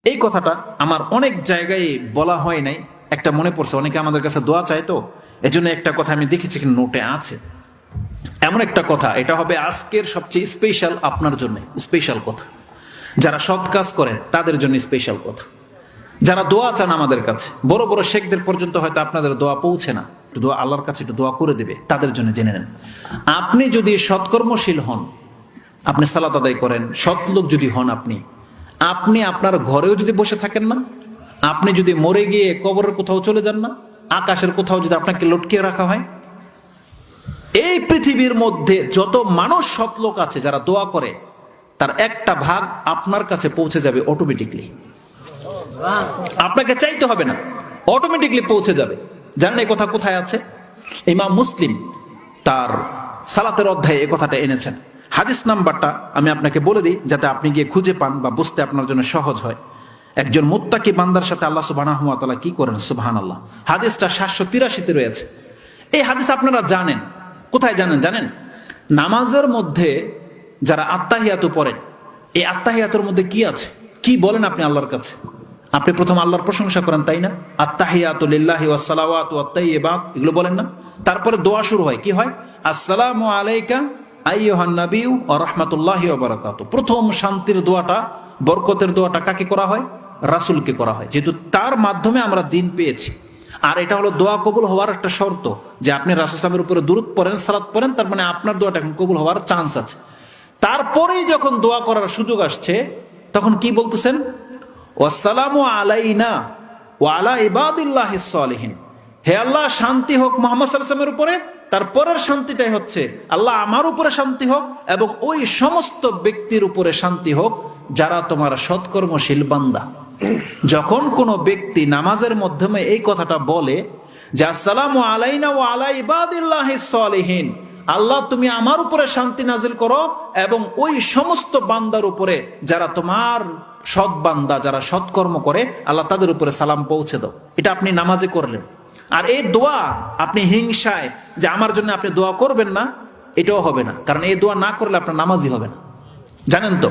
এই কথাটা আমার অনেক জায়গায় বলা হয় নাই, একটা মনে পড়ছে। অনেকে আমাদের কাছে দোয়া চায়, তো এজন্য একটা কথা আমি দেখেছি নোটে আছে। এমন একটা কথা, এটা হবে আজকের সবচেয়ে স্পেশাল আপনার জন্য, স্পেশাল কথা। যারা সৎ কাজ করেন তাদের জন্য স্পেশাল কথা। যারা দোয়া চান আমাদের কাছে, বড় বড় শেখদের পর্যন্ত হয়তো আপনাদের দোয়া পৌঁছে না, একটু দোয়া আল্লাহর কাছে একটু দোয়া করে দেবে, তাদের জন্য জেনে নেন। আপনি যদি সৎকর্মশীল হন, আপনি সালাত আদায় করেন, সৎ লোক যদি হন, আপনি আপনার ঘরেও যদি বসে থাকেন না, আপনি যদি মরে গিয়ে কবরের কোথাও চলে যান না, আকাশের কোথাও যদি আপনাকে লটকিয়ে রাখা হয়, এই পৃথিবীর মধ্যে যত মানুষ সৎ লোক আছে যারা দোয়া করে, তার একটা ভাগ আপনার কাছে পৌঁছে যাবে অটোমেটিকলি। আপনাকে চাইতে হবে না, অটোমেটিকলি পৌঁছে যাবে। জানেন এই কথা কোথায় আছে? ইমাম মুসলিম তার সালাতের অধ্যায়ে এই কথাটা এনেছেন। হাদিস নাম্বারটা আমি আপনাকে বলে দিই, যাতে আপনি গিয়ে খুঁজে পান বা বুঝতে আপনার জন্য সহজ হয়। একজন মুত্তাকি বান্দার সাথে আল্লাহ সুবহানাহু ওয়া তাআলা কি করেন, সুবহানাল্লাহ। হাদিসটা 783-তে রয়েছে। এই হাদিস আপনারা জানেন, কোথায় জানেন? নামাজের মধ্যে যারা আত্তাহিয়াতু পড়েন, এই আত্তাহিয়াতুর মধ্যে কি আছে, কি বলেন আপনি আল্লাহর কাছে? আপনি প্রথম আল্লাহর প্রশংসা করেন, তাই না? আত্তাহিয়াতু লিল্লাহি ওয়াস সালাওয়াতু ওয়াত তাইয়্যিবাত, এগুলো বলেন না? তারপরে দোয়া শুরু হয়, কি হয়? আসসালামু আলাইকা আইয়ুহান নাবিয়্যু ওয়া রাহমাতুল্লাহি ওয়া বারাকাতুহু। প্রথম শান্তির দোয়াটা, বরকতের দোয়াটা কাকে করা হয়? রাসূলকে করা হয়, যেহেতু তার মাধ্যমে আমরা দ্বীন পেয়েছি। আর এটা হলো দোয়া কবুল হওয়ার একটা শর্ত, যে আপনি রাসূল সাল্লাল্লাহু আলাইহি ওয়াসাল্লামের উপরে দুরূদ পড়েন, সালাত পড়েন, তার মানে আপনার দোয়াটা এখন কবুল হওয়ার চান্স আছে। তারপরেই যখন দোয়া করার সুযোগ আসছে, তখন কি বলতেছেন? ওয়াসসালামু আলাইনা ওয়া আলা ইবাদিল্লাহিস সালিহিন। হে আল্লাহ, শান্তি হোক মুহাম্মদ সাল্লাল্লাহু আলাইহি ওয়াসাল্লামের উপরে। তারপরের শান্তিটাই হচ্ছে আল্লাহ আমার উপরে শান্তি হোক এবং ওই সমস্ত ব্যক্তির উপরে শান্তি হোক যারা তোমার সৎকর্মশীল বান্দা। যখন কোনো ব্যক্তি নামাজের মাধ্যমে এই কথাটা বলে যে আসসালামু আলাইনা ওয়া আলা ইবাদিল্লাহিস সালিহিন, আল্লাহ তুমি আমার উপরে শান্তি নাজিল করো এবং ওই সমস্ত বান্দার উপরে যারা তোমার সৎ বান্দা, যারা সৎকর্ম করে, আল্লাহ তাদের উপরে সালাম পৌঁছে দাও। এটা আপনি নামাজে করলেন। আর এই দোয়া আপনি হিংসায় যে আমার জন্য আপনি দোয়া করবেন না, এটাও হবে না, কারণ এই দোয়া না করলে আপনার নামাজই হবে না। জানেন তো,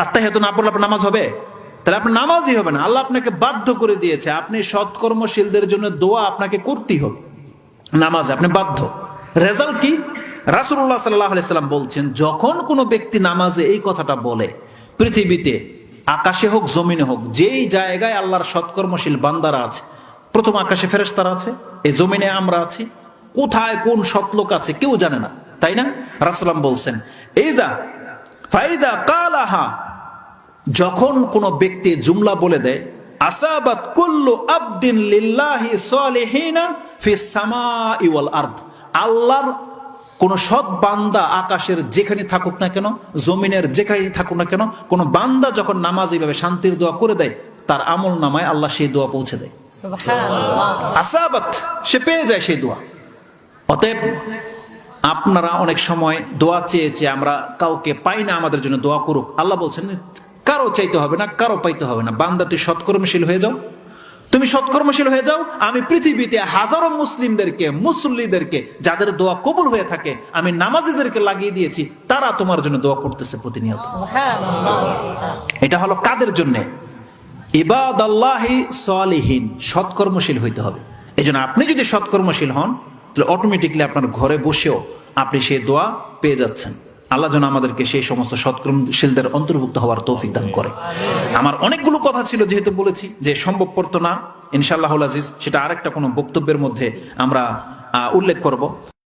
আত্তাহিয়াতু না পড়লে আপনার নামাজ হবে? তাহলে আপনার নামাজই হবে না। আল্লাহ আপনাকে বাধ্য করে দিয়েছে, আপনি সৎকর্মশীলদের জন্য দোয়া আপনাকে করতেই হবে, নামাজে আপনি বাধ্য। রেজাল্ট কি? রাসূলুল্লাহ সাল্লাল্লাহু আলাইহি সাল্লাম বলছেন, যখন কোনো ব্যক্তি নামাজে এই কথাটা বলে, পৃথিবীতে আকাশে হোক জমিনে হোক, যেই জায়গায় আল্লাহর সৎকর্মশীল বান্দারা আছে, প্রথম আকাশে ফেরেশতারা আছে, এই জমিনে আমরা আছি, কোথায় কোন সৎলোক আছে কেউ জানে না, তাই না? রাসূলুল্লাহ বলছেন, এইযা ফাইজা কালাহা, যখন কোন ব্যক্তি জুমলা বলে দেয়, আসাবাত কুল্লু আবদিন লিল্লাহি সালিহিনা ফিস সামাই ওয়াল আরদ, আল্লাহর কোন সৎ বান্দা আকাশের যেখানে থাকুক না কেন, জমিনের যেখানে থাকুক না কেন, কোন বান্দা যখন নামাজ এইভাবে শান্তির দোয়া করে দেয়, তার আমল নামায় আল্লাহ সেই দোয়া পৌঁছে দেয়। সুবহানাল্লাহ। আসাবাত, সে পেয়ে যায় সেই দোয়া। অতএব আপনারা অনেক সময় দোয়া চেয়েছে আমরা কাউকে পাই না, আমাদের জন্য দোয়া করুক। আল্লাহ বলছেন কারো চাইতে হবে না, কারো পাইতে হবে না। বান্দা তুই সৎকর্মশীল হয়ে যাও, তুমি সৎকর্মশীল হয়ে যাও। আমি পৃথিবীতে হাজারো মুসলিমদেরকে, মুসল্লিদেরকে, যাদের দোয়া কবুল হয়ে থাকে, আমি নামাজীদেরকে লাগিয়ে দিয়েছি, তারা তোমার জন্য দোয়া করতেছে প্রতিনিয়ত। এটা হলো কাদের জন্য? ইবাদাল্লাহি সালিহিন, সৎকর্মশীল হইতে হবে। এই জন্য আপনি যদি সৎকর্মশীল হন, তাহলে অটোমেটিকলি আপনার ঘরে বসেও আপনি সেই দোয়া পেয়ে যাচ্ছেন। আল্লাহ যেন আমাদেরকে সেই সমস্ত সৎকর্মশীলদের অন্তর্ভুক্ত হওয়ার তৌফিক দান করে। আমার অনেকগুলো কথা ছিল, যেহেতু বলেছি যে সম্ভবপর তো না, ইনশাআল্লাহুল আজিজ সেটা আরেকটা কোনো বক্তব্যের মধ্যে আমরা উল্লেখ করব।